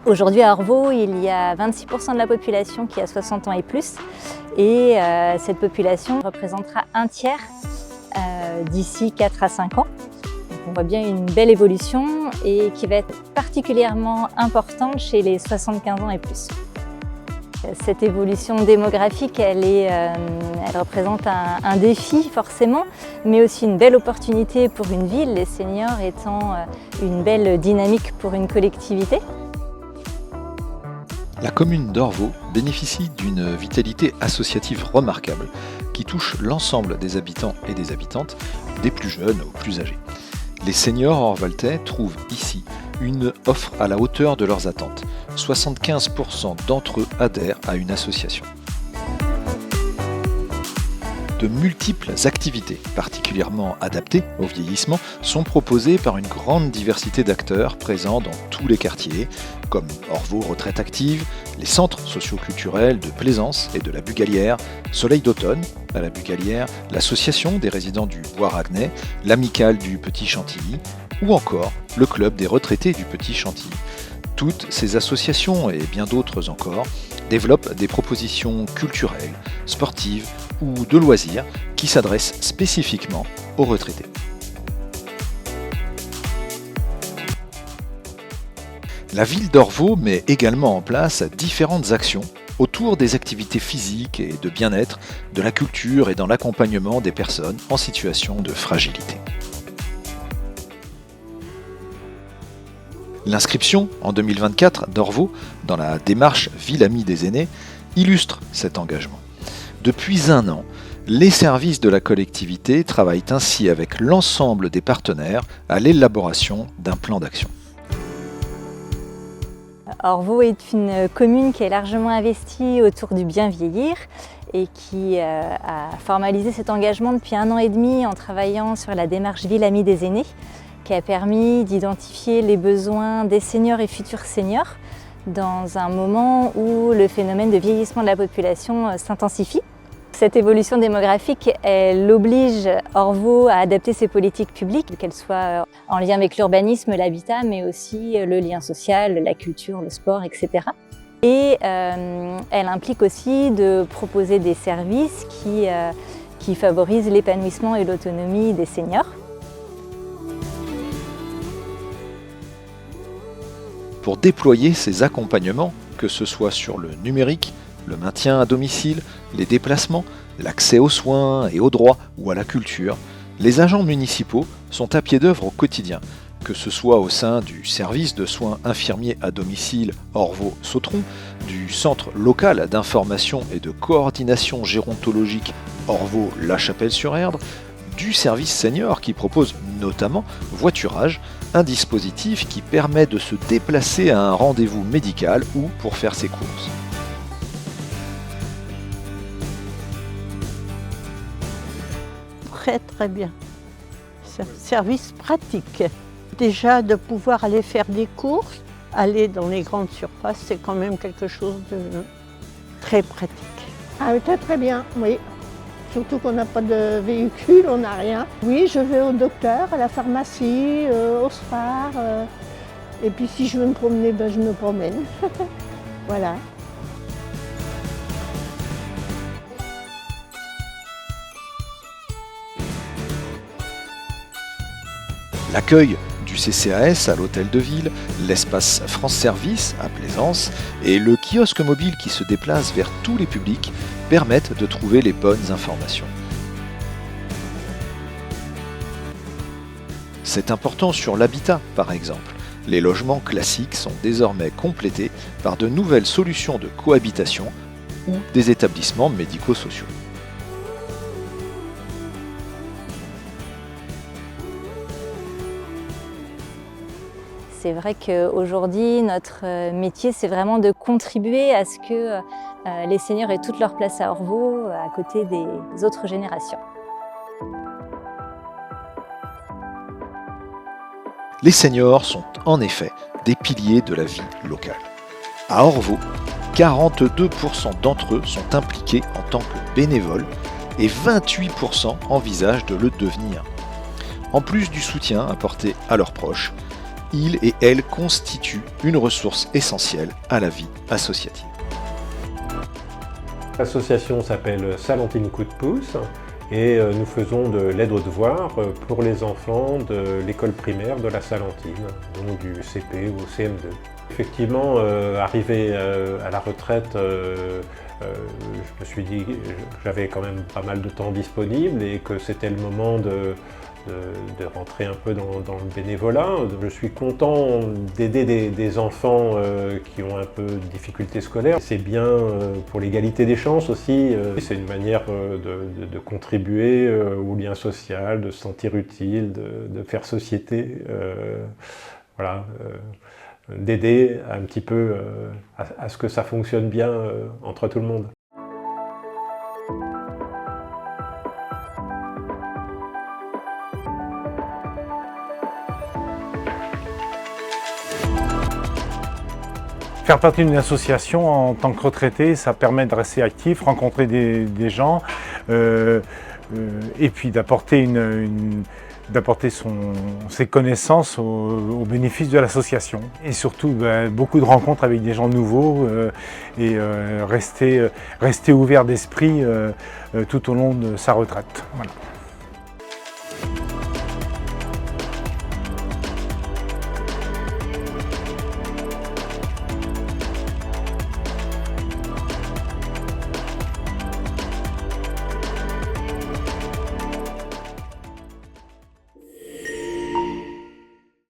Aujourd'hui à Orvault, il y a 26% de la population qui a 60 ans et plus, et cette population représentera un tiers d'ici 4 à 5 ans. Donc on voit bien une belle évolution et qui va être particulièrement importante chez les 75 ans et plus. Cette évolution démographique, elle représente un défi forcément, mais aussi une belle opportunité pour une ville, les seniors étant une belle dynamique pour une collectivité. La commune d'Orvault bénéficie d'une vitalité associative remarquable qui touche l'ensemble des habitants et des habitantes, des plus jeunes aux plus âgés. Les seniors orvaltais trouvent ici une offre à la hauteur de leurs attentes. 75% d'entre eux adhèrent à une association. De multiples activités, particulièrement adaptées au vieillissement, sont proposées par une grande diversité d'acteurs présents dans tous les quartiers, comme Orvault Retraite Active, les centres socioculturels de Plaisance et de la Bugalière, Soleil d'automne à la Bugalière, l'association des résidents du Bois-Ragnais, l'amicale du Petit Chantilly, ou encore le club des retraités du Petit Chantilly. Toutes ces associations et bien d'autres encore développent des propositions culturelles, sportives ou de loisirs qui s'adressent spécifiquement aux retraités. La ville d'Orvault met également en place différentes actions autour des activités physiques et de bien-être, de la culture et dans l'accompagnement des personnes en situation de fragilité. L'inscription en 2024 d'Orvault dans la démarche Ville Amie des aînés illustre cet engagement. Depuis un an, les services de la collectivité travaillent ainsi avec l'ensemble des partenaires à l'élaboration d'un plan d'action. Orvault est une commune qui est largement investie autour du bien vieillir et qui a formalisé cet engagement depuis 1 an et demi en travaillant sur la démarche Ville Amie des aînés, qui a permis d'identifier les besoins des seniors et futurs seniors dans un moment où le phénomène de vieillissement de la population s'intensifie. Cette évolution démographique, elle oblige Orvault à adapter ses politiques publiques, qu'elles soient en lien avec l'urbanisme, l'habitat, mais aussi le lien social, la culture, le sport, etc. Et elle implique aussi de proposer des services qui favorisent l'épanouissement et l'autonomie des seniors. Pour déployer ces accompagnements, que ce soit sur le numérique, le maintien à domicile, les déplacements, l'accès aux soins et aux droits ou à la culture, les agents municipaux sont à pied d'œuvre au quotidien, que ce soit au sein du service de soins infirmiers à domicile Orvault-Sautron, du centre local d'information et de coordination gérontologique Orvault-La Chapelle-sur-Erdre, du service senior qui propose notamment voiturage, un dispositif qui permet de se déplacer à un rendez-vous médical ou pour faire ses courses. Très bien. C'est un service pratique. Déjà de pouvoir aller faire des courses, aller dans les grandes surfaces, c'est quand même quelque chose de très pratique. Ah oui, très bien, oui. Surtout qu'on n'a pas de véhicule, on n'a rien. Oui, je vais au docteur, à la pharmacie, au SPAR. Et puis si je veux me promener, ben, je me promène. Voilà. L'accueil du CCAS à l'hôtel de ville, l'espace France Service à Plaisance et le kiosque mobile qui se déplace vers tous les publics permettent de trouver les bonnes informations. C'est important sur l'habitat par exemple. Les logements classiques sont désormais complétés par de nouvelles solutions de cohabitation ou des établissements médico-sociaux. C'est vrai qu'aujourd'hui, notre métier, c'est vraiment de contribuer à ce que les seniors aient toute leur place à Orvault, à côté des autres générations. Les seniors sont en effet des piliers de la vie locale. À Orvault, 42% d'entre eux sont impliqués en tant que bénévoles et 28% envisagent de le devenir. En plus du soutien apporté à leurs proches, ils et elles constituent une ressource essentielle à la vie associative. L'association s'appelle Salentine Coup de Pouce et nous faisons de l'aide aux devoirs pour les enfants de l'école primaire de la Salentine, donc du CP au CM2. Effectivement, arrivé à la retraite, je me suis dit que j'avais quand même pas mal de temps disponible et que c'était le moment de rentrer un peu dans le bénévolat. Je suis content d'aider des enfants qui ont un peu de difficultés scolaires. C'est bien pour l'égalité des chances aussi. C'est une manière de contribuer au lien social, de se sentir utile, de faire société. Voilà, d'aider un petit peu à ce que ça fonctionne bien entre tout le monde. Faire partie d'une association en tant que retraité, ça permet de rester actif, rencontrer des gens et puis d'apporter ses connaissances au bénéfice de l'association. Et surtout, beaucoup de rencontres avec des gens nouveaux et rester ouvert d'esprit tout au long de sa retraite. Voilà.